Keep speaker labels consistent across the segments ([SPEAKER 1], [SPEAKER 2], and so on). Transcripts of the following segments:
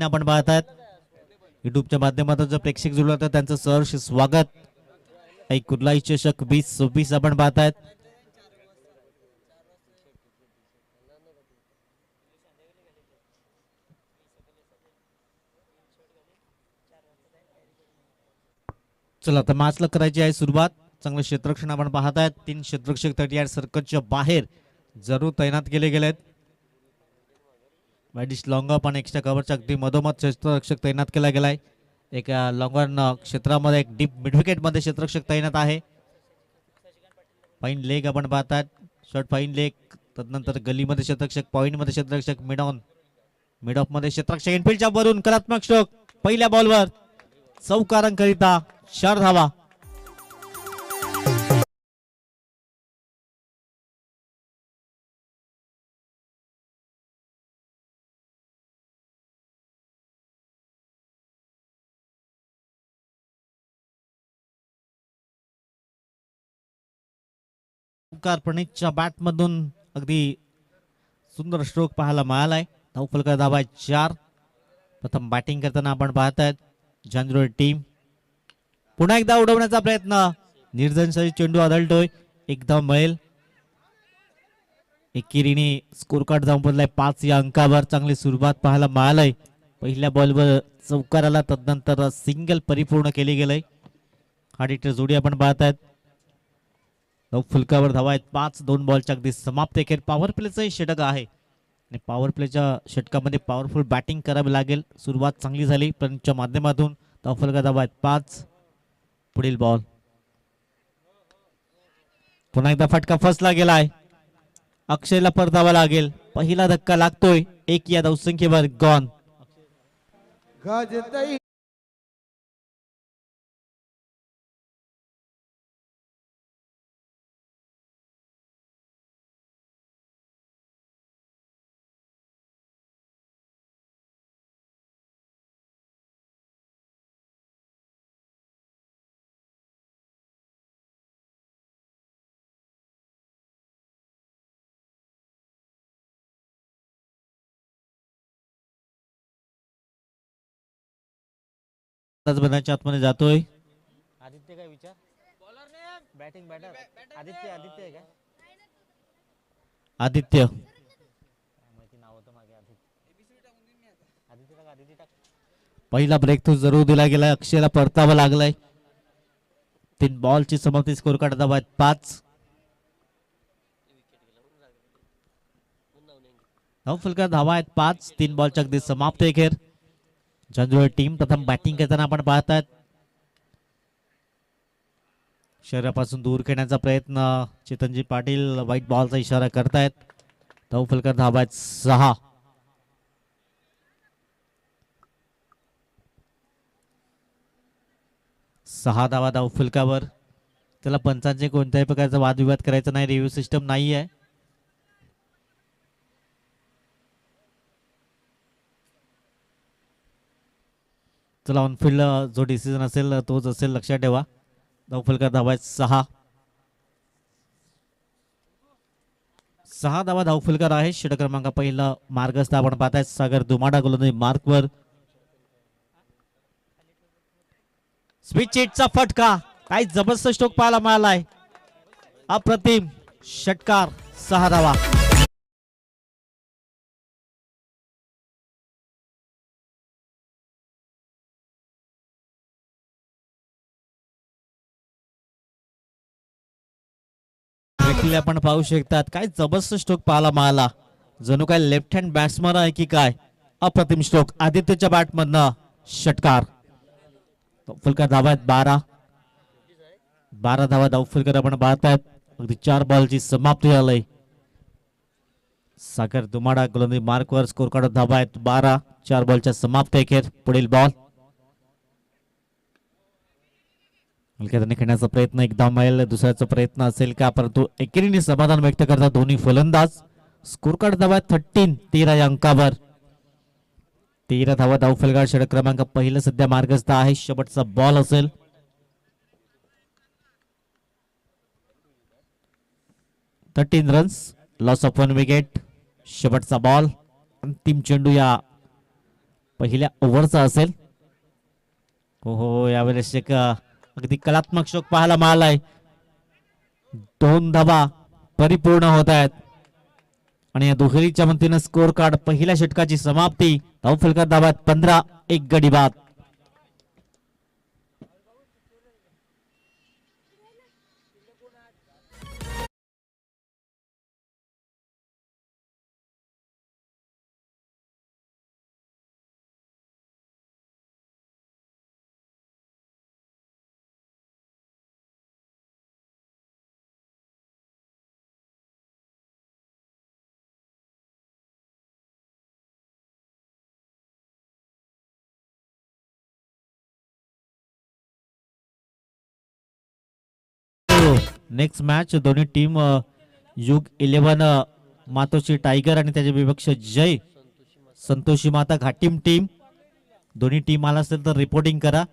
[SPEAKER 1] आपण पाहतात युट्यूबच्या माध्यमातून जर प्रेक्षक जुळला तर त्यांचं सहर्ष स्वागत. कुर्लाई चषक 2026 आपण पाहतात. चला तर मॅचला करायची आहे सुरुवात. चांगलं क्षेत्ररक्षण आपण पाहतायत. 3 क्षेत्ररक्षक 38 सर्कलच्या बाहेर जरूर तैनात केले गेलेत. वाईडिश लॉंग ऑफ आणि एक्स्ट्रा कव्हरच्या अगदी मधोमध क्षेत्ररक्षक तैनात केला गेलाय. एक लॉंग ऑन क्षेत्रामध्ये एक डीप मिड विकेट मध्ये क्षेत्ररक्षक तैनात आहे. फाईन लेग आपण पाहतात. Short fine leg. तदनंतर गलीमध्ये क्षेत्ररक्षक, पॉइंट मध्ये क्षेत्ररक्षक, मिड ऑफ मध्ये क्षेत्ररक्षक. इनफिल्डच्या वरून कलात्मक स्ट्रोक पहिल्या बॉलवर चौकारांकरिता 4 धावा. प्रणीतच्या बॅट मधून अगदी सुंदर स्ट्रोक पाहायला मिळालाय. धावफलक धावा 4. प्रथम बॅटिंग करताना आपण पाहतायत जांजरोड टीम. पुन्हा एकदा उडवण्याचा प्रयत्न. निर्जनशाही चेंडू आदळतोय. एकदा मिळेल. एकेरीने स्कोर कार्ड जाऊन पडलाय 5 या अंकावर. चांगली सुरुवात पाहायला मिळालय. पहिल्या बॉलवर चौकार आला. तदनंतर सिंगल परिपूर्ण केले गेलंय. हा डिटर जोडी आपण पाहतायत. फुलकावर धावा आहेत 5. 2 बॉलच्या अगदी समाप्त. एकेर पॉवर प्लेचंही षटक आहे आणि पॉवर प्लेच्या षटकामध्ये पॉवरफुल बॅटिंग करावी लागेल. सुरुवात चांगली झाली प्रणीतच्या माध्यमातून. धावफलक धावा आहेत 5. पुढील बॉल. पुन्हा एकदा फटका फसला गेलाय. अक्षयला परतावा लागेल. पहिला धक्का लागतोय. 1 या धावसंख्येवर गॉन. बनाच्या आतमध्ये जातोय. आदित्य काय विचार? बॅटिंग बॅटर आदित्य आहे का? आदित्य पहिला ब्रेक तो जरूर दिला गेलाय. अक्षयला परतावा लागलाय. 3 बॉलची समाप्ती. स्कोर कार्ड धावा 5. धावफलक धावा आहेत 5. 3 बॉलच्या अगदी समाप्त. एकेर जांजरोड टीम प्रथम बॅटिंग करताना आपण पाहतात. शरीरापासून दूर खेळण्याचा प्रयत्न. चेतनजी पाटील व्हाईट बॉलचा इशारा करतायत. धावफलक धावा आहेत 6. धावा धावफलकावर. त्याला पंचांचे कोणत्याही प्रकारचा वादविवाद करायचा नाही. रिव्ह्यू सिस्टम नाही आहे. चला ऑनफिल्ड जो डिसिजन असेल तोच असेल, लक्षात ठेवा. धावफलक धावा 6. 6 धावा धावफलकार आहे. षटक क्रमांक पहिला मार्गस्थ आपण पाहताय. सागर दुमाडा गोलंदाजी मार्कवर. स्विच हिटचा फटका. काही जबरदस्त स्ट्रोक पाहायला मिळालाय. अप्रतिम षटकार. 6 धावा. आपण पाहू शकतात काय जबरदस्त स्ट्रोक पाहायला मिळाला. जणू काय लेफ्ट हँड बॅट्समन आहे की काय. अप्रतिम स्ट्रोक आदित्यच्या बॅट मधनं. षटकार. धावफलकार धावा आहेत 12. 12 धावा धावफलकार आपण पाहतायत. अगदी 4 बॉलची समाप्ती झाली. सागर दुमाडा गोलंदाजी मार्कवर. स्कोर कार्ड धावा आहेत 12. 4 बॉलच्या समाप्त. एकेर पुढील बॉल. हलक्याने खेळण्याचा प्रयत्न. एकदा मिळेल. दुसऱ्याचा प्रयत्न असेल का, परंतु एकेरीने समाधान व्यक्त करतात दोन्ही फलंदाज. स्कोर कार्ड धावा 13. 13 या अंकावर. 13 धावा धावफलकार. षटक क्रमांक पहिलं सध्या मार्गस्थ आहे. शेवटचा बॉल असेल. 13 रन्स. Loss of 1 wicket. शेवटचा बॉल. अंतिम चेंडू या पहिल्या ओव्हरचा असेल. हो हो, यावेळेस एक अगदी कलात्मक स्ट्रोक पाहायला मिळालाय. 2 धावा परिपूर्ण होत आहेत आणि या दुहेरीच्या मदतीने स्कोर कार्ड पहिल्या षटकाची समाप्ती. धावफलक धावात 15, 1 गडी बाद. नेक्स्ट मॅच दोन्ही टीम युग 11 मातोश्री टायगर आणि त्याचे विपक्ष जय संतोषी माता घाटीम टीम. दोन्ही टीम आला असेल तर रिपोर्टिंग करा.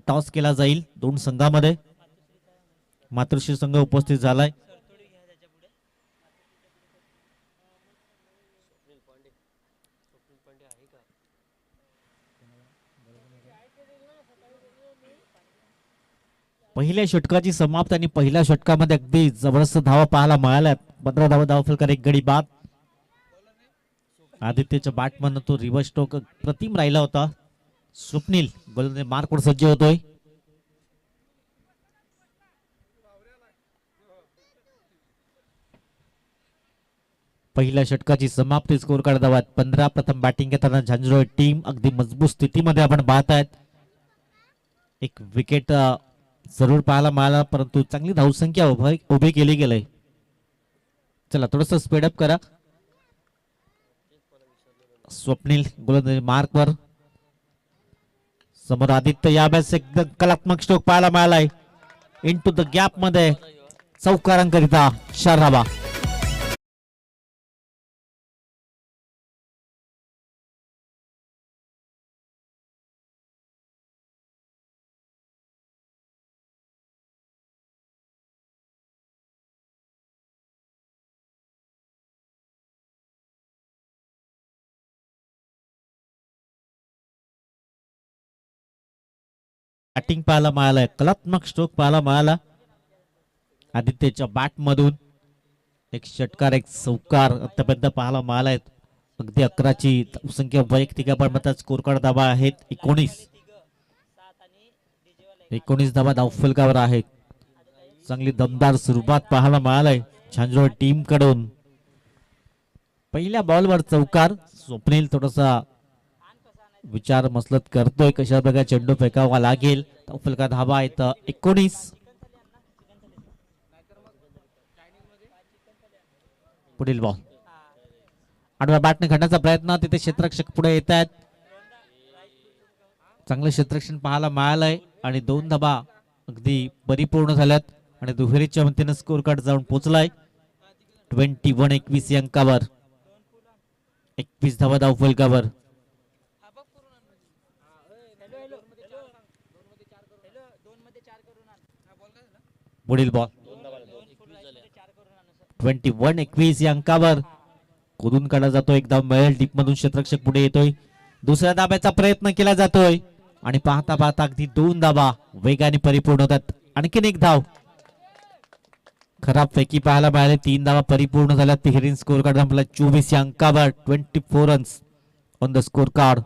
[SPEAKER 1] टॉस केला जाईल दोन संघामध्ये. मातोश्री संघ उपस्थित झालाय. पहिल्या षटकाची समाप्त आणि पहिल्या षटकामध्ये अगदी जबरदस्त धावा पाहायला मिळाल्या. 15 धावा धावफलकार 1 गडी बाद. आदित्यच्या बॅटमधून तो रिव्हर्स स्ट्रोक प्रतिम राहिला होता. स्वप्नील गोलंदाज मार्कवर सज्ज होतोय. पहिल्या षटकाची समाप्ती. स्कोर कार्ड धावात 15. प्रथम बॅटिंग घेताना झांझरोळी टीम अगदी मजबूत स्थितीमध्ये आपण पाहत आहेत. एक विकेट जरूर पाहायला मिळाला परंतु चांगली धावसंख्या उभी केली गेली. चला थोडस स्पीडअप करा. स्वप्नील गोलंदाज मार्कवर. समोर आदित्य. यावेळेस एकदम कलात्मक स्ट्रोक पाहायला मिळालाय. इनटू द गॅप मध्ये चौकारांकरिता 4 धावा. बॅटिंग पाहायला मिळालंय. कलात्मक स्ट्रोक पाहायला मिळाला आदित्यच्या बॅट मधून. एक षटकार एक चौकार आतापर्यंत पाहायला मिळालाय. अगदी 11ची संख्या वैयक्तिक आपण स्कोर कार्ड धावा आहेत 19 धावा धावफलकावर आहेत. चांगली दमदार सुरुवात पाहायला मिळालाय झांझरोळी टीम कडून. पहिल्या बॉलवर चौकार. स्वप्नील थोडासा विचार मसलत करतोय कशा प्रकारे चेंडू फेकावा लागेल. धावफलका धावा आहेत 19. पुढील बॉल आडव्या बॅटने खंडाचा प्रयत्न. तिथे क्षेत्ररक्षक पुढे येत आहेत. चांगलं क्षेत्ररक्षण पाहायला मिळालंय आणि 2 धावा अगदी परिपूर्ण झाल्यात आणि दुहेरीच्या मदतीने स्कोर कार्ड जाऊन पोहोचलाय 21-21 या अंकावर. 21 धावा धावफलकावर. पुढील बॉल 21-21 या अंकावर. कुदून काढला जातो. एक धाव मिळेल. डीप मधून क्षेत्ररक्षक पुढे येतोय. दुसऱ्या धाब्याचा प्रयत्न केला जातोय आणि पाहता पाहता अगदी 2 धावा वेगाने परिपूर्ण होतात. आणखीन एक धाव. खराब फेकी पाहायला मिळाले. 3 धावा परिपूर्ण झाल्या. तिहेरी स्कोर कार्ड संपला 24 या अंकावर. 24 runs on the score card.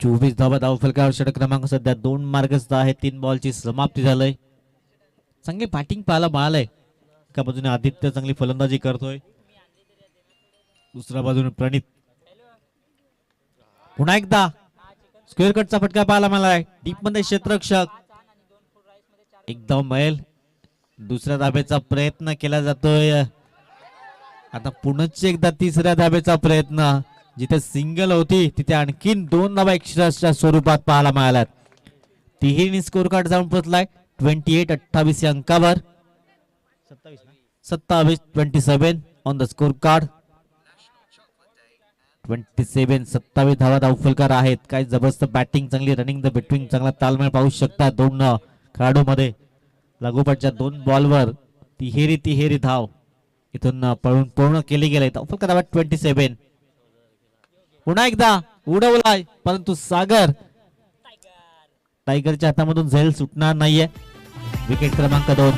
[SPEAKER 1] 24 धावा धावफलकावर. षटक क्रमांक सध्या 2 मार्गस्थ आहे. 3 बॉलची समाप्ती झालंय. चांगली बॅटिंग पाहायला मिळालंय. एका बाजूने आदित्य चांगली फलंदाजी करतोय. दुसऱ्या बाजूने प्रणित. पुन्हा एकदा स्क्वेअर कटचा फटका पाहायला मिळालाय. डीप मध्ये क्षेत्ररक्षक. एकदम मिळेल. दुसऱ्या धाब्याचा प्रयत्न केला जातोय. आता पुनश्च एकदा तिसऱ्या धाब्याचा प्रयत्न. जिथे सिंगल होती तिथे आणखीन 2 धावा एक्स्ट्राच्या स्वरूपात पाहायला मिळाल्यात. तिहेरी स्कोर कार्ड जाऊन पोहोचलाय 28-28 या अंकावर. 27 ऑन द स्कोर कार्ड. 27 धावा धावफलकार आहेत. काय जबरदस्त बॅटिंग. चांगली रनिंग द बिटवीन. चांगला तालमेळ पाहू शकता 2 खेळाडूमध्ये. लागोपाठच्या 2 बॉलवर तिहेरी धाव इथून पळून पूर्ण केली गेली. धावफलकार 27. पुन्हा एकदा उडवलाय, परंतु सागर टायगरच्या हातामधून झेल सुटणार नाहीये. विकेट क्रमांक 2.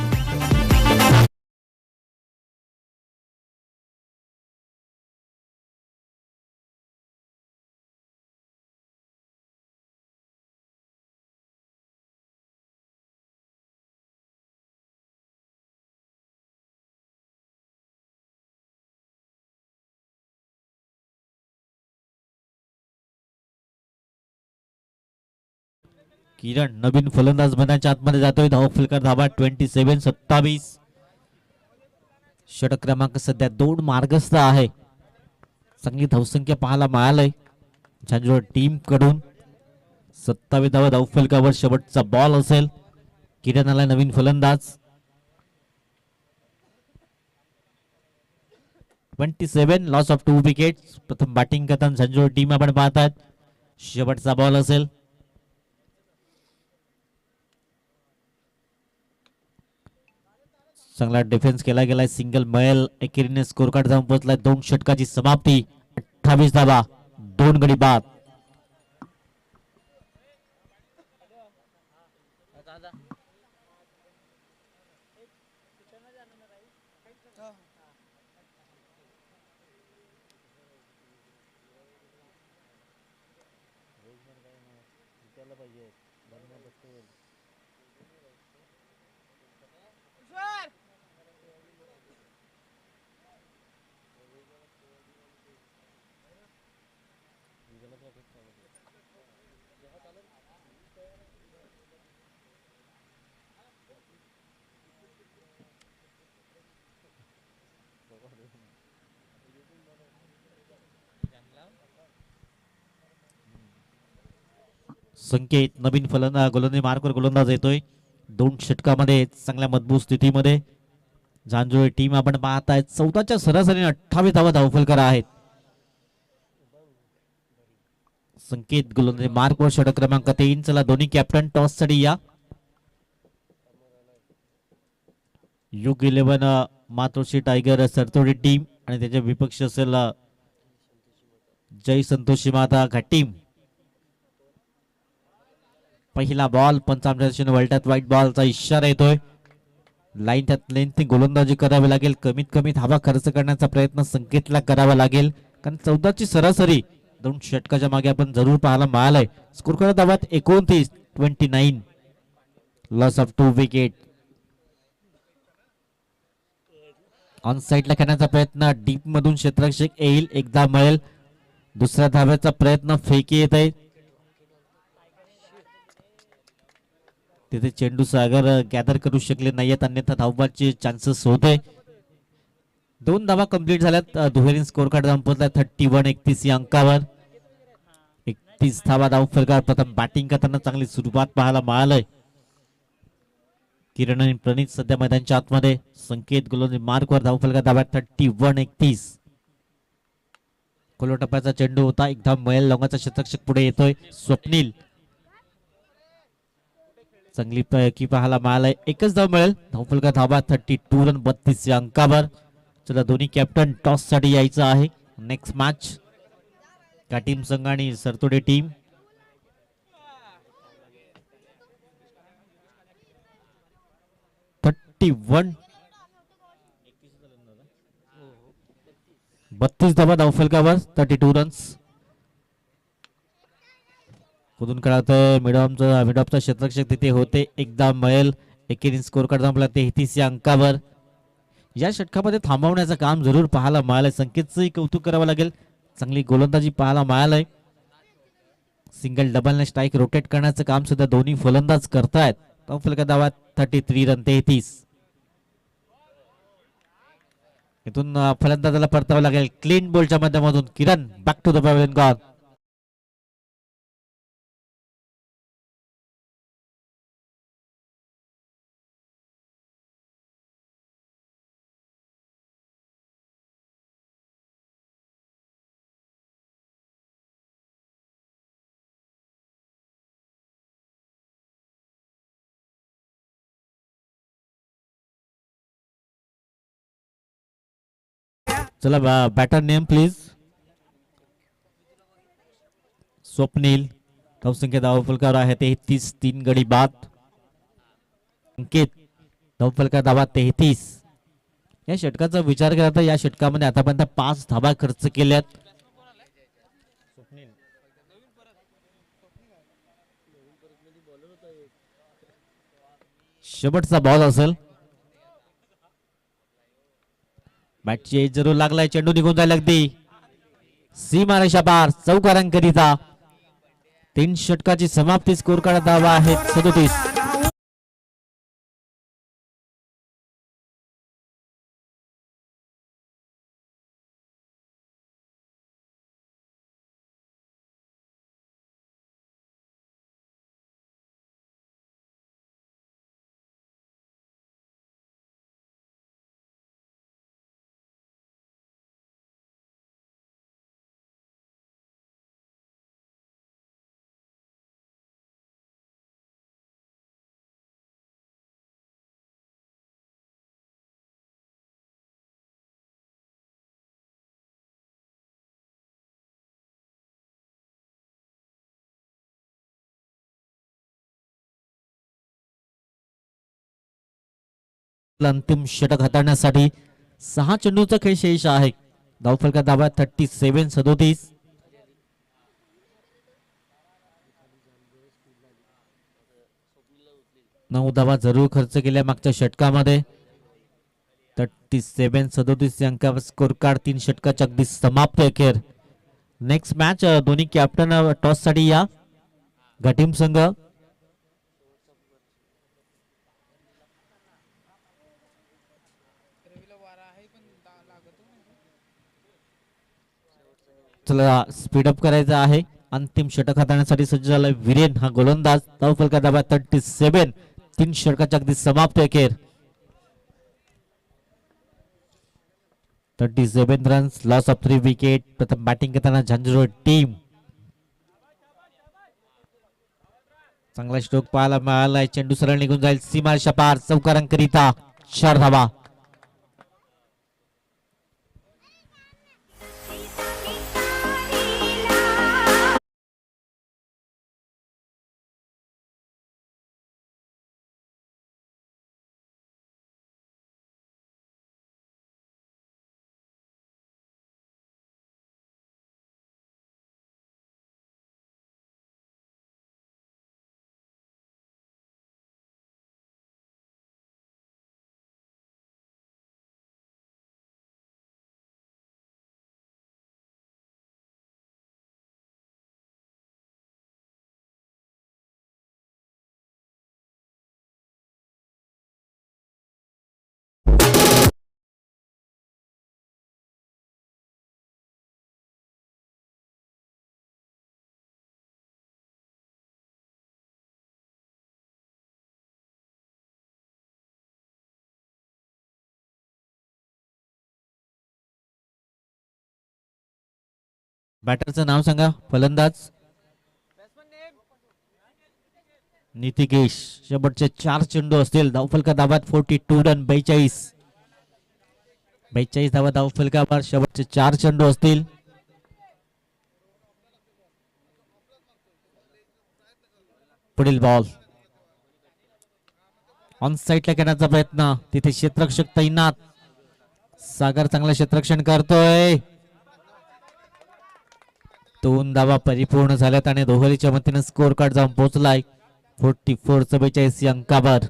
[SPEAKER 1] किरण नवीन फलंदाज मैदानाच्या आतमध्ये जातोय. धाव फलकर धाबा 27-27. षटक क्रमांक सध्या 2 मार्गस्थ आहे. चांगली धावसंख्या पाहायला मिळालंय झांझुर टीम कडून. 27 धावा धाव फलकावर. शेवटचा बॉल असेल. किरण आला नवीन फलंदाज. 27 लॉस ऑफ 2 विकेट्स. प्रथम बॅटिंग करताना झांझुर टीम आपण पाहतात. शेवटचा बॉल असेल. चांगला डिफेन्स केला गेलाय. सिंगल मयल एकेरीने स्कोर कार्ड जाऊन पोहोचलाय. 2 षटकाची समाप्ती. 28 धावा 2 गडी बाद. संकेत नवीन गोलंदाज मार्कवर गोलंदाज येतोय. 2 षटकामध्ये चांगल्या मजबूत स्थितीमध्ये झांझुर टीम आपण पाहताय. 14च्या सरासरीने 28 धावा धावफलकर आहेत. संकेत गोलंदाज मार्कवर. षटक क्रमांक 3. चला दोन्ही कॅप्टन टॉस साठी या. युग 11 मातोश्री टायगर सरतोडी टीम आणि त्याचे विपक्ष असेल जय संतोषी माता घाटीम. पहिला बॉल पंचामृत वलटात व्हाईट बॉलचा इशारा येतोय. लाईन त्यात लेंथनी गोलंदाजी करावी लागेल. कमीत कमी धावा खर्च करण्याचा प्रयत्न संकेतला करावा लागेल, कारण 14ची सरासरी 2 षटकाच्या मागे आपण जरूर पाहायला मिळालंय. स्कोर करत धावात 29 लॉस ऑफ 2 विकेट. ऑन साईडला खेळण्याचा प्रयत्न. डीप मधून क्षेत्ररक्षक येईल. एकदा मिळेल. दुसऱ्या धाव्याचा प्रयत्न. फेकी येत आहे. तिथे चेंडू सागर गॅदर करू शकले नाहीयेत, अन्यथा धावबाचे चान्सेस होते. 2 धावा कंप्लीट झाल्यात. दुहेरी स्कोर कार्ड जाऊन पोहोचलाय 31-31 या अंकावर. 31 धावा धाव फलकावर. प्रथम बॅटिंग करताना चांगली सुरुवात पाहायला मिळालंय. किरण आणि प्रणित सध्या मैदानाच्या आतमध्ये. संकेत गोलंदाज मार्कवर. धाव फलकावर धावा 31-31. खोलो टप्प्याचा चेंडू होता. एकदा मयल लॉंगाचा क्षेत्ररक्षक पुढे येतोय. स्वप्नील चांगली पैकी पाहायला मिळालाय. एकच धाव मिळेल. धावफलका धावा 32 रन 32 या अंकावर. चला दोन्ही कॅप्टन टॉस साठी यायचं आहे. नेक्स्ट मॅच घाटीम संघ आणि सरतोडे टीम. वन 32 धावा धावफलकावर 32 रन्स. कुठून कळत मिडॉपचा क्षेत्ररक्षक तिथे होते. एकदा मिळेल. एकेरी स्कोर कार्ड संपला 33 या अंकावर. या षटकामध्ये थांबवण्याचं काम जरूर पाहायला मिळालंय. संकेतचंही कौतुक करावं लागेल. चांगली गोलंदाजी पाहायला मिळालंय. सिंगल डबलने स्ट्राईक रोटेट करण्याचं काम सुद्धा दोन्ही फलंदाज करतायत. धावफलका धावा 33 रन 33. इथून फलंदाजाला परतावं लागेल. क्लीन बॉलच्या माध्यमातून Kiran back to the pavilion gone. चला बॅटर नेम प्लीज. स्वप्नील धावसंख्या धावफलकावर आहे 33, 3 गडी बाद. अंकित धावफलका धावा 33. या षटकाचा विचार केला तर या षटकामध्ये आतापर्यंत 5 धावा खर्च केल्यात. शेवटचा बॉल असेल. बॅटची एज जरूर लागलाय. चेंडू निघून जायला अगदी सीमारेषा पार. चौकारांकरिता 3 षटकाची समाप्ती. स्कोर काढत धावा आहेत 37. अंतिम षटक हाताळण्यासाठी 6 चेंडूचा खेळ शेष आहे. धावफलका धावा 37. 9 धावा जरूर खर्च केल्या मागच्या षटकामध्ये. 37-37 अंकावर स्कोर कार्ड. 3 षटकाच्या अगदी समाप्त अखेर. नेक्स्ट मॅच दोन्ही कॅप्टन टॉस साठी या. घाटीम संघ चला स्पीडअप करायचं आहे. अंतिम षटक हाताळण्यासाठी सज्ज झालाय वीरेन हा गोलंदाज. धावफलका धावा 37. 3 षटकाच्या अगदी समाप्त अखेर. 37 रन्स, लॉस ऑफ 3 विकेट. प्रथम बॅटिंग करताना झांझरोड टीम. चांगला स्ट्रोक पाहायला मिळालाय. चेंडू सरळ निघून जाईल सीमारेषा पार. चौकारांकरिता 4 धावा. बॅटरचं नाव सांगा. फलंदाज नितिकेश. शेवटचे 4 चेंडू असतील. धावफलका धावात 42 रन. 42 धावा धावफलकावर. शेवटचे 4 चेंडू असतील. पुढील बॉल ऑन साईडला घेण्याचा प्रयत्न. तिथे क्षेत्ररक्षक तैनात. सागर चांगलं क्षेत्ररक्षण करतोय. 2 धावा परिपूर्ण झाल्यात आणि दोहरीच्या मतीने स्कोर कार्ड जाऊन पोहोचलाय 44-42 अंकावर.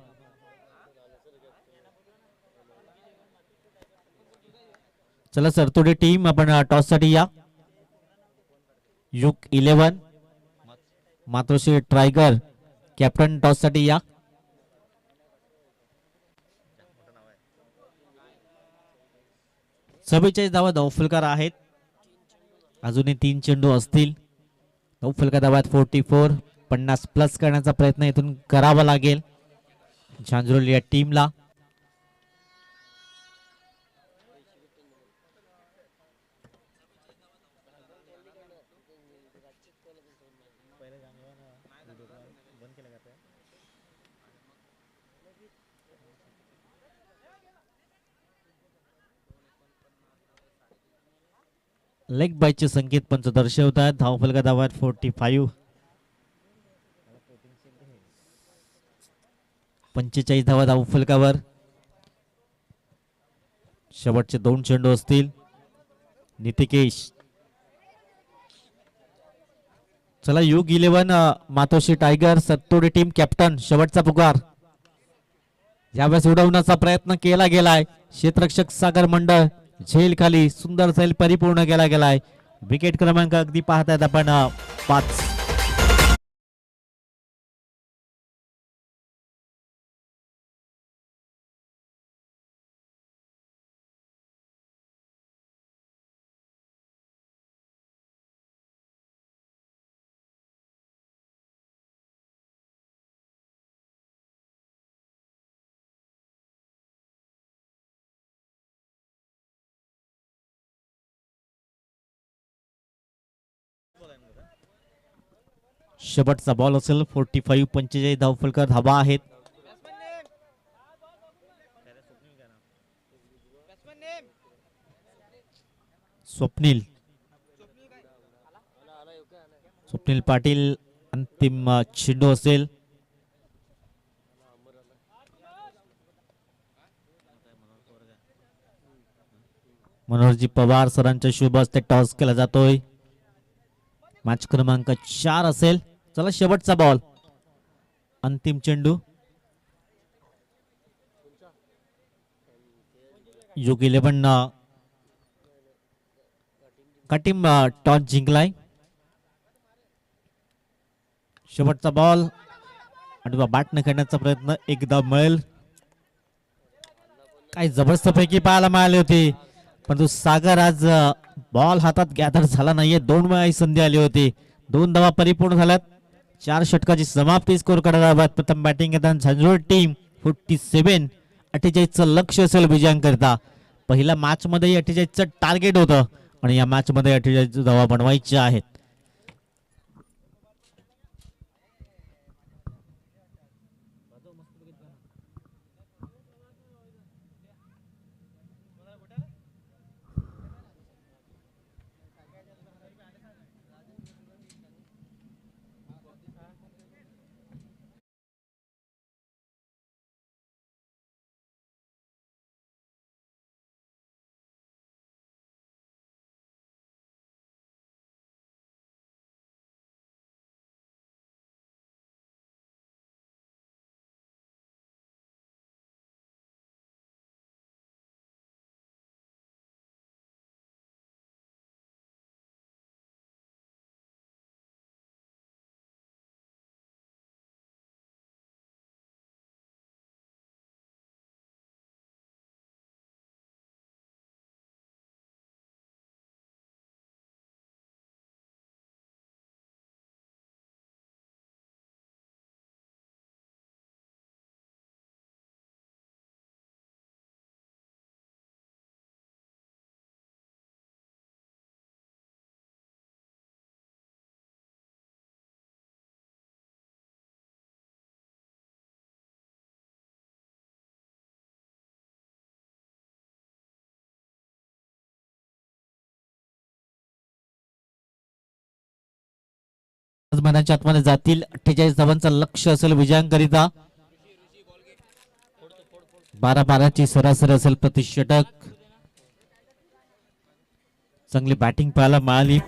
[SPEAKER 1] चला सरतोडी टीम आपण टॉस साठी या. युग 11 मातोश्री ट्रायगर कॅप्टन टॉस साठी या. चव्वेचाळीस धावा धावफलकार आहेत. अजूनही 3 चेंडू असतील. धावफलका धावात 44. 50 प्लस करण्याचा प्रयत्न इथून करावा लागेल झांझरोली या टीमला. लेग बायचे संकेत पंच दर्शवतात. धावफलकावर 45 45 धावा धावफलकावर. शेवटचे 2 चेंडू असतील. नितिकेश, चला युग 11 मातोश्री टायगर सत्तोडी टीम कॅप्टन शेवटचा पुकार. यावेळेस उडवण्याचा प्रयत्न केला गेलाय. क्षेत्ररक्षक सागर मंडळ झेल खाली सुंदर झेल परिपूर्ण केला गेलाय. विकेट क्रमांक अगदी पाहतायत आपण 5. शेवटचा बॉल असेल. 45 45 धावफलकर धावा आहेत. स्वप्नील पाटील अंतिम चेंडू असेल. मनोहरजी पवार सरांच्या शुभ हस्ते टॉस केला जातोय. मॅच क्रमांक 4 असेल. चला शेवटचा बॉल, अंतिम चेंडू. युग 11 का टीम टॉस जिंकलाय. शेवटचा बॉल आणि बॅटने खेळण्याचा प्रयत्न एकदा मिळेल. काही जबरदस्त पैकी पाहायला मिळाली होती, परंतु सागर आज बॉल हातात गॅदर झाला नाहीये. 2 वेळा ही संधी आली होती. 2 धावा परिपूर्ण झाल्यात. 4 षटकाची समाप्ती स्कोर करायला. प्रथम बॅटिंग घेताना झांझोळ टीम 47 48चं लक्ष असेल विजयांकरिता. पहिल्या मॅच मध्ये 48चं टार्गेट होतं आणि या मॅच मध्ये 48 धावा बनवायच्या आहेत. मैदानाच्या आतमध्ये जातील. 48 धावांचा लक्ष असेल विजयांकरिता. 12-12ची सरासरी असेल प्रति षटक. चांगली बॅटिंग पाहायला मिळाली.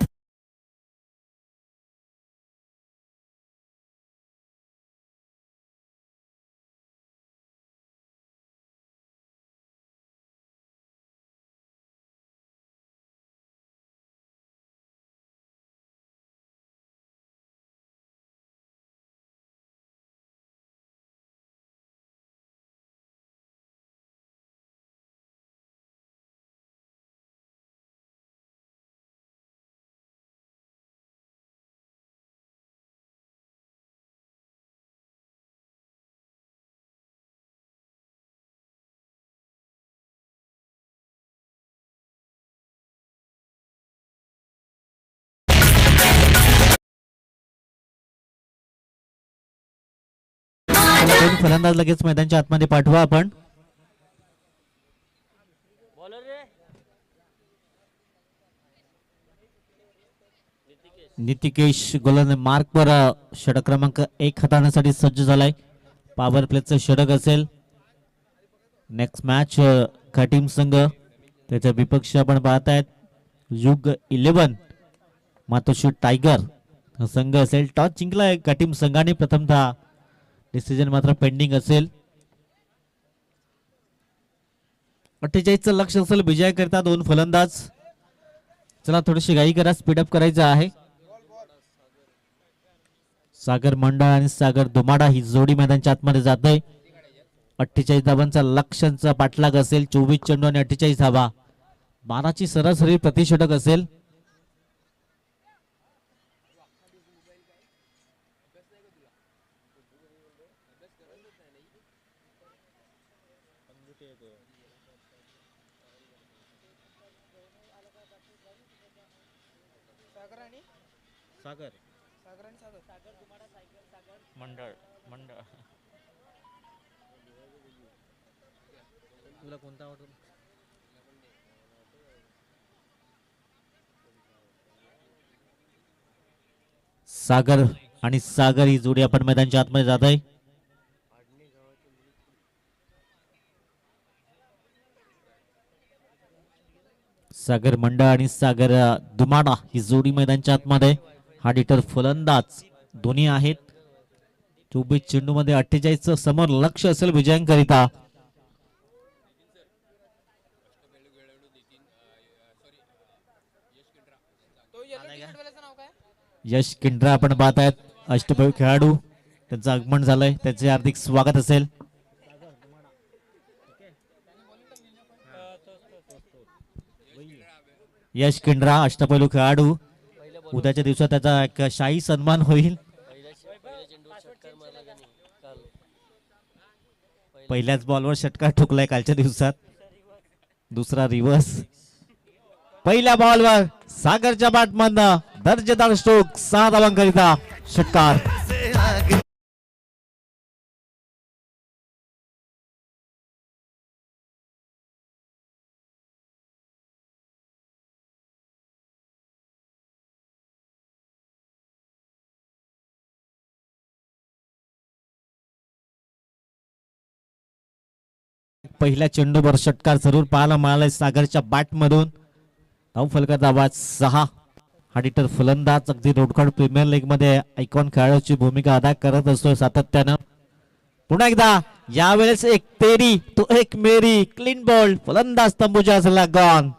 [SPEAKER 1] फलंदाज लगेच मैदानाच्या आतमध्ये पाठवा आपण. नितिकेश गोलंदाज मार्कवर षटक क्रमांक 1 हाताळण्यासाठी सज्ज झालाय. पॉवर प्लेचं षटक असेल. नेक्स्ट मॅच घाटीम संघ त्याच्या विपक्ष आपण पाहतायत युग 11 मातोश्री टायगर हा संघ असेल. टॉस जिंकलाय घाटीम संघाने. प्रथमतः डिसिजन मात्र पेंडिंग असेल. 48चं लक्ष असेल विजय करता दोन फलंदाज. चला थोडीशी घाई करा, स्पीडअप करायचं आहे. सागर मंडळ आणि सागर दुमाडा ही जोडी मैदानाच्या आतमध्ये जात आहे. 48 धावांचा लक्ष्यांचा पाठलाग असेल. 24 चेंडू आणि 48 धावा, 12ची सरासरी प्रतिषटक असेल. सागर मंडळ मंडळ तुला कोणता आवडतो? सागर आणि सागर ही जोडी आपण मैदानाच्या आतमध्ये जात आहे. सागर मंडळ आणि सागर दुमाडा ही जोडी मैदानाच्या आतमध्ये. हा डिटर फलंदाज दोन्ही आहेत. 24 चेंडू मध्ये 48 समोर लक्ष असेल विजयांकरिता. यश किंड्रा आपण पाहतायत अष्टपैलू खेळाडू. त्यांचं आगमन झालंय, त्यांचे हार्दिक स्वागत असेल. यश किंड्रा अष्टपैलू खेळाडू. उद्याच्या दिवसात त्याचा एक शाही सन्मान होईल. पहिल्याच बॉलवर षटकार ठोकलाय कालच्या दिवसात. दुसरा रिव्हर्स. पहिल्या बॉलवर सागरच्या बॅटमधनं दर्जेदार स्ट्रोक, 6 धावांकरिता षटकार. पहिल्या चेंडूवर षटकार जरूर पाहायला मिळालाय सागरच्या बॅटमधून. धाव फलकाचा आवाज 6. हा डिटर फलंदाज अगदी रोडखोड प्रीमियर लीग मध्ये आयकॉन खेळाडूची भूमिका अदा करत असतो सातत्यानं. पुन्हा एकदा यावेळेस एक तेरी तो एक मेरी. क्लीन बॉल, फलंदाज तंबूच्या असला गॉन.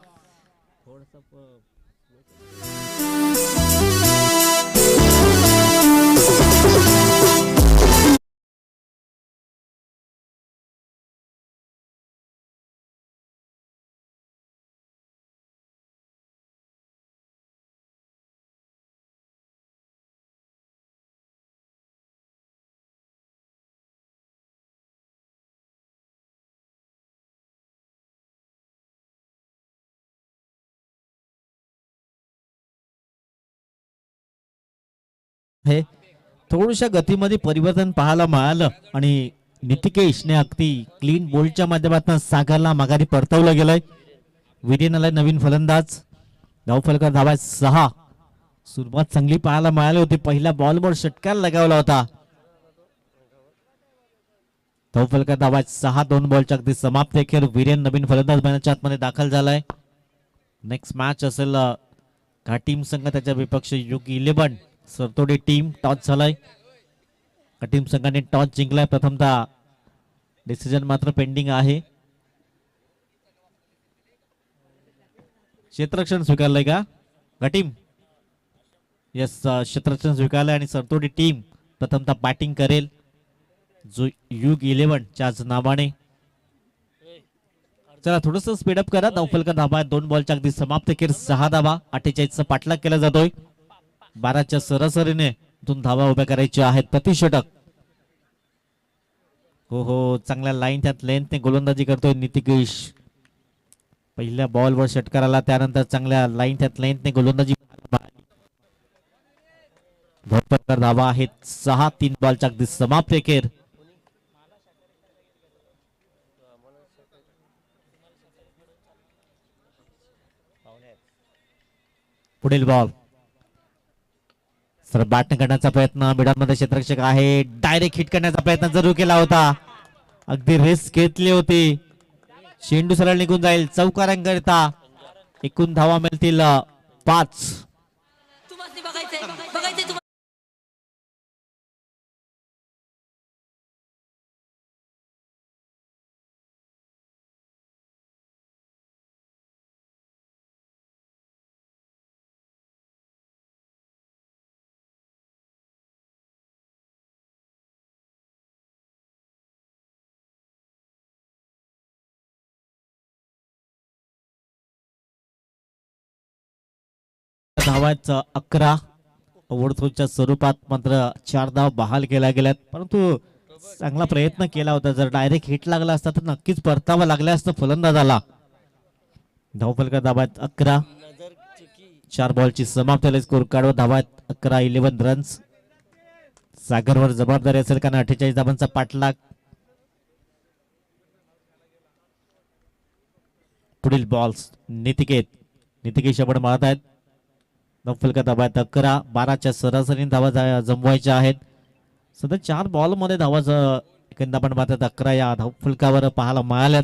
[SPEAKER 1] थोड्याशा गतीमध्ये परिवर्तन पाहायला मिळालं आणि नितिकेशने अगदी क्लीन बोल्डच्या माध्यमातून सागरला माघारी परतवलं गेलंय. विरीन आलाय नवीन फलंदाज. धाव फलकाचा धावा 6. सुरुवात चांगली पाहायला मिळाली होती. पहिल्या बॉलवर षटकार लगावला होता. धाव फलकाचा धावा 6. 2 बॉलच्या अगदी समाप्त. अखेर विरेन नवीन फलंदाज मैदानाच्या आतमध्ये दाखल झालाय. नेक्स्ट मॅच असेल घाटीम संघ त्याच्या विपक्ष युग 11 सरतोडी टीम. टॉस झालाय. घाटीम संघाने टॉस जिंकलाय. प्रथमतः डिसिजन मात्र पेंडिंग आहे. क्षेत्ररक्षण स्वीकारलंय का घाटीम? यस, क्षेत्ररक्षण स्वीकारलंय आणि सरतोडी टीम प्रथमतः बॅटिंग करेल जो युग 11 च्या नावाने. चला थोडस स्पीडअप करा. धावफलका धाबा 2 बॉलच्या अगदी समाप्त. अखेर 6 धावा. 48चा पाठलाग केला जातोय. 12च्या सरासरीने 2 धावा उभ्या करायच्या आहेत प्रतिषटक. हो हो, चांगल्या लाईन त्यात लेंथने गोलंदाजी करतोय नितिकेश. पहिल्या बॉलवर षटकार आला, त्यानंतर चांगल्या लाईन त्यात लेंथने गोलंदाजी. धावफलका धावा आहेत 6. 3 बॉलच्या अगदी समाप्त. अखेर पुढील बॉल तर बॅटिंग करण्याचा प्रयत्न मिडलमध्ये क्षेत्ररक्षक आहे, डायरेक्ट हिट करण्याचा प्रयत्न जरूर केला होता, अगदी रिस्क घेतली होती. चेंडू सरळ निघून जाईल चौकारांकरिता. एकूण धावा मिळतील 5. धावांचा 11 ओव्हरथ्रोच्या स्वरूपात मात्र 4 धाव बहाल केल्या गेल्यात, परंतु चांगला प्रयत्न केला होता. जर डायरेक्ट हिट लागला असता तर नक्कीच परतावा लागला असता फलंदाजाला. धावफलका धावात 11. 4 बॉलची समाप्ती. स्कोर कार्डवर धावात 11, 11 रन्स. सागरवर जबाबदारी असेल कारण 48 धावांचा पाठलाग. पुढील बॉल्स नितिकेश आपण मारत आहेत. धावफलका धावात 11, 12च्या सरासरी धावा जमवायच्या आहेत. सध्या 4 बॉल मध्ये धावा एकंदर आपण पाहतात 11 या धावफलकावर पाहायला मिळाल्यात.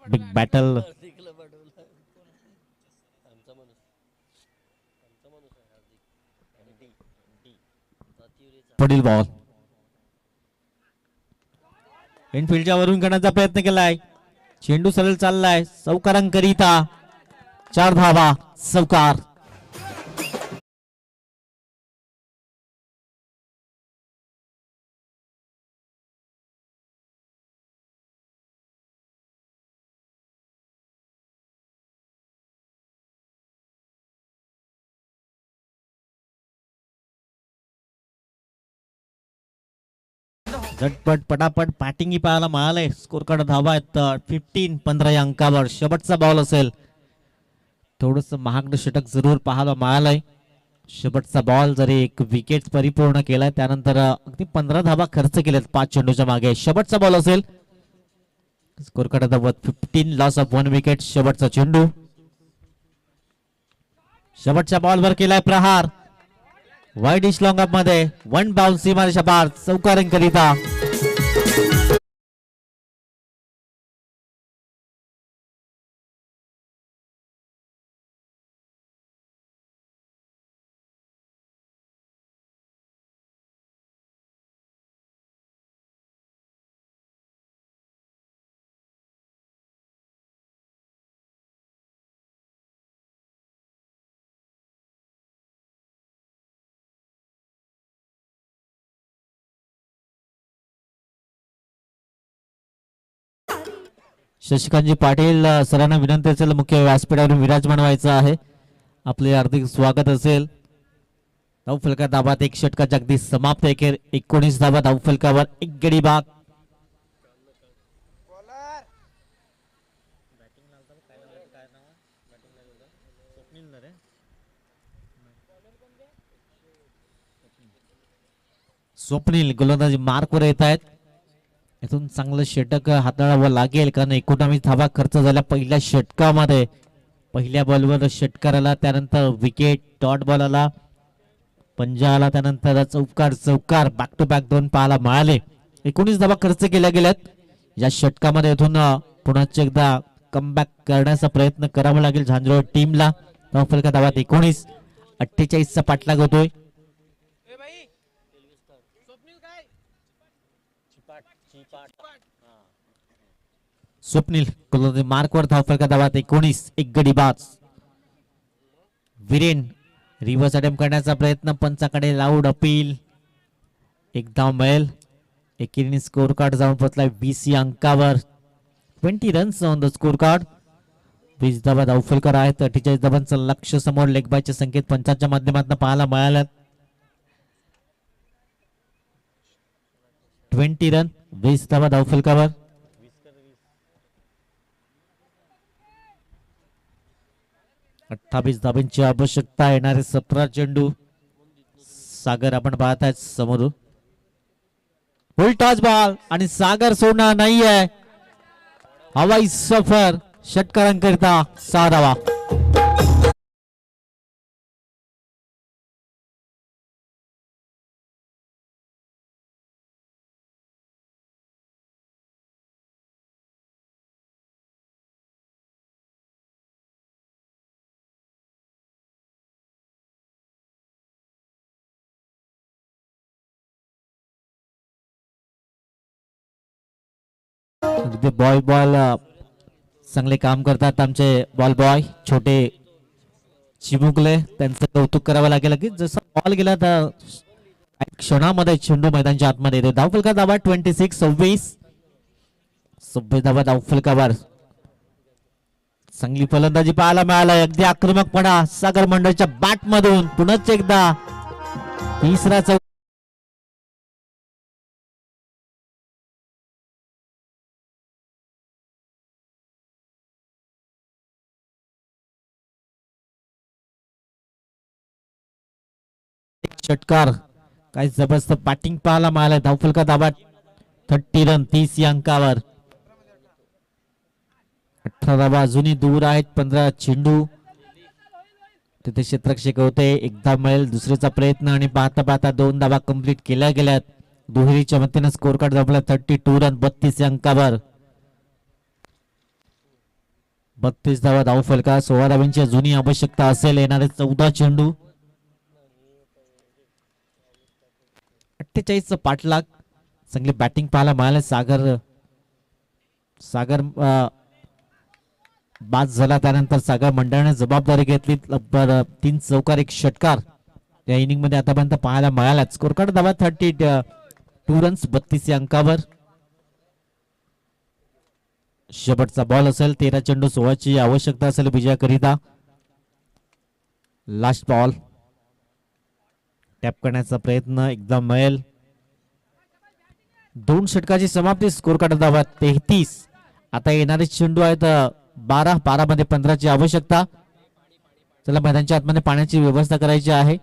[SPEAKER 1] Big battle. पुढील बॉल इनफिल्डच्या वरून करण्याचा प्रयत्न केलाय. चेंडू सरळ चाललाय चौकारांकरिता. 4 धावा चौकार. झटपट पटापट बॅटिंग पाहायला मिळालंय. स्कोर कार्ड धावा आहेत 15, 15 या अंकावर. शेवटचा बॉल असेल. थोडस महागड षटक जरूर पाहायला मिळालंय. शेवटचा बॉल जरी एक विकेट परिपूर्ण केलाय त्यानंतर अगदी 15 धावा खर्च केल्यात 5 चेंडूच्या मागे. शेवटचा बॉल असेल. स्कोर कार्ड धावा 15, लॉस ऑफ 1 विकेट. शेवटचा चेंडू. शेवटच्या बॉलवर केलाय प्रहार. वाईड डिश लॉंग अप मध्ये 1 बाउन्स सीमारेषा पार चौकारांकरिता. शशिकांतजी पाटील सरांना विनंती असेल मुख्य व्यासपीठावरून विराजमान व्हायचं आहे. आपले हार्दिक स्वागत असेल. धावफलका धावात 1 षटकाच्या अगदी समाप्त. 19 धावा धावफलकावर 1 गडी बाद. स्वप्नील गोलंदाजी मार्कवर येत आहेत. इथून चांगलं षटक हाताळावं लागेल कारण 19 धावा खर्च झाल्या पहिल्या षटकामध्ये. पहिल्या बॉलवर षटकार आला, त्यानंतर विकेट, डॉट बॉल आला, पंजा आला, त्यानंतर चौकार बॅक टू बॅक 2 पाहायला मिळाले. 19 धावा खर्च केल्या गेल्यात या षटकामध्ये. इथून पुन्हा एकदा कमबॅक करण्याचा प्रयत्न करावा लागेल झांझरोड टीमला. धावफलका धावात 19, 48चा पाठलाग होतोय. स्वप्नील मार्कवर धावफलका धावात 19, 1 गडी बाद. वीरेन रिव्हर्स अटेम्प्ट करण्याचा प्रयत्न, पंचाकडे लाऊड अपील. 1 धाव मिळेल. एकेरीने स्कोर कार्ड जाऊन पोहोचलाय 20 या अंकावर. 20 runs on the score card. 20 धावा धावफलकर आहेत. 48 धावांचं लक्ष समोर. लेग बायचे संकेत पंचांच्या माध्यमातून पाहायला मिळाल्यात. 20 रन, 20 धावा धावफलकावर. 28 धावांची आवश्यकता. येणारे 17 चेंडू. सागर आपण पाहत आहेत समोर. फुल टॉस बॉल आणि सागर सोडणार नाहीये. हवाई सफर षटकारांकरिता 6 धावा. अगदी बॉय चांगले काम करतात आमचे बॉल बॉय छोटे चिमुकले, त्यांचं कौतुक करावं लागेल की जसं बॉल गेला तर क्षणामध्ये चेंडू मैदानच्या आतमध्ये येतो. धावफलका दाबा 26-26 धावा धावफलकावर. चांगली फलंदाजी पाहायला मिळाला. अगदी आक्रमकपणा सागर मंडळच्या बॅट मधून पुनच एकदा तिसरा षटकार. काय जबरदस्त बॅटिंग पाहायला मिळालाय. धावफलका दाबा 30 रन 30 या अंकावर. 18 धावा अजूनही दूर आहेत. 15 चेंडू तिथे क्षेत्ररक्षक होते. एकदा मिळेल दुसरीचा प्रयत्न आणि पाहता पाहता 2 धावा कंप्लीट केल्या गेल्यात. दुहेरीच्या मतीनं स्कोर कार्ड दाबला 32 रन 32 या अंकावर. 32 धावा धावफलका. 16 धावांची अजूनही आवश्यकता असेल. येणारे 14 चेंडू. 48 पाठलाग. चांगली बॅटिंग पाहायला मिळाले. सागर बाद झाला त्यानंतर सागर मंडळाने जबाबदारी घेतली. 3 चौकार 1 षटकार या इनिंग मध्ये आतापर्यंत पाहायला मिळाला. स्कोर कार्ड दाबा 32 रन्स 32 या अंकावर. शेवटचा बॉल असेल. 13 चेंडू 16 ची आवश्यकता असेल विजयाकरिता. लास्ट बॉल टॅप करण्याचा प्रयत्न एकदा मिळेल. 2 षटकाची समाप्ती. स्कोर कार्ड दाबा 33. आता येणारे चेंडू आहेत 12 मध्ये 15 ची आवश्यकता. चला मैदानच्या आतमध्ये पाण्याची व्यवस्था करायची आहे.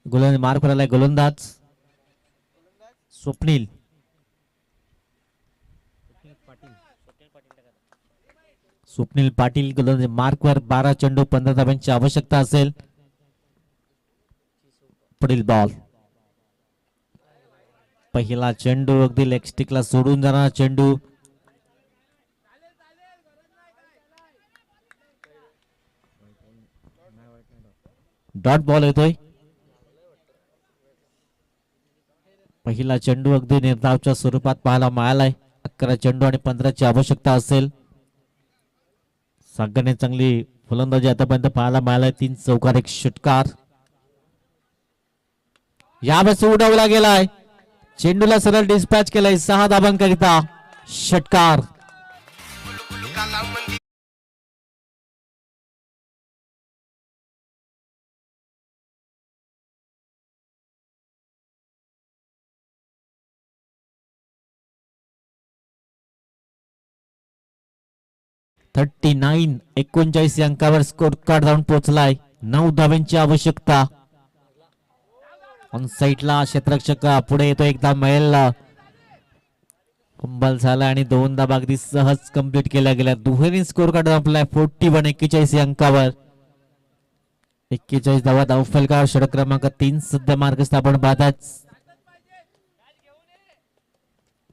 [SPEAKER 1] गोलंदाज मार करायला गोलंदाज स्वप्नील. स्वप्नील पाटील गोलंदाज मार्कवर. 12 चेंडू 15 धावांची आवश्यकता असेल. पुढील बॉल. पहिला चेंडू अगदी लेग स्टिकला सोडून जाणारा चेंडू. डॉट बॉल येतोय. पहिला चेंडू अगदी निर्धावच्या स्वरूपात पाहायला मिळालाय. 11 चेंडू आणि 15 ची आवश्यकता असेल. सागरने चांगली फलंदाजी आतापर्यंत पाहायला मिळालाय. 3 चौकार 1 षटकार. यावेळेस उडवला गेलाय. चेंडूला सरळ डिस्पॅच केलाय. 6 धावांकरिता षटकार. (39) 39 अंकावर स्कोर कार्ड जाऊन पोहोचलाय. 9 धावांची आवश्यकता. ऑन साईडला क्षेत्ररक्षक पुढे येतो. एकदा मिळेल. कुंबल झाला आणि 2 धावा अगदी सहज कंप्लीट केल्या गेल्या. दुहेरी स्कोर कार्ड आपला 41 41 अंकावर. 41 धावा धावफलकावर. षटक क्रमांक 3 सध्या मार्गस्थ आपण पाहतात.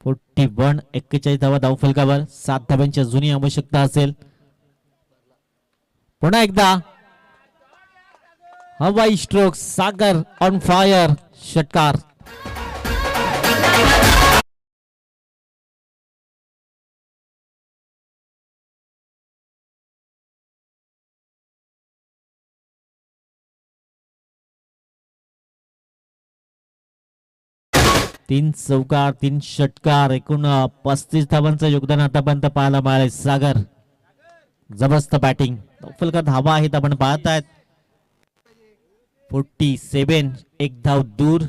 [SPEAKER 1] 41 41 धावा धावफलकावर. 7 धावांची अजूनही आवश्यकता असेल. पुन्हा एकदा हवाई स्ट्रोक. Sagar on fire. षटकार. तीन चौकार 3 षटकार. एकूण 35 धावांचं योगदान आतापर्यंत पाहायला मिळालंय. सागर जबरदस्त बॅटिंग, नौफलकर धावा आहेत आपण पाहतायत. 47, एक धाव दूर.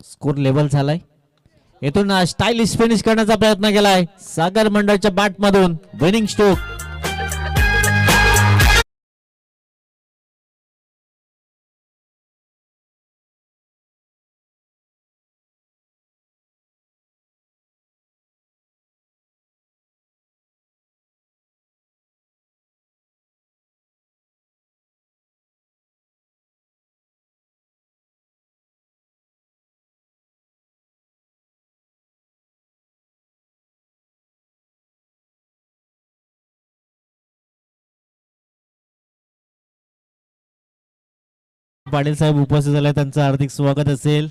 [SPEAKER 1] स्कोर लेवल झालाय. येथून स्टायलिश फिनिश करण्याचा प्रयत्न केलाय सागर मंडळच्या बॅट मधून. Winning stroke. पाटील साहेब उपस्थित झाले, त्यांचं हार्दिक स्वागत असेल.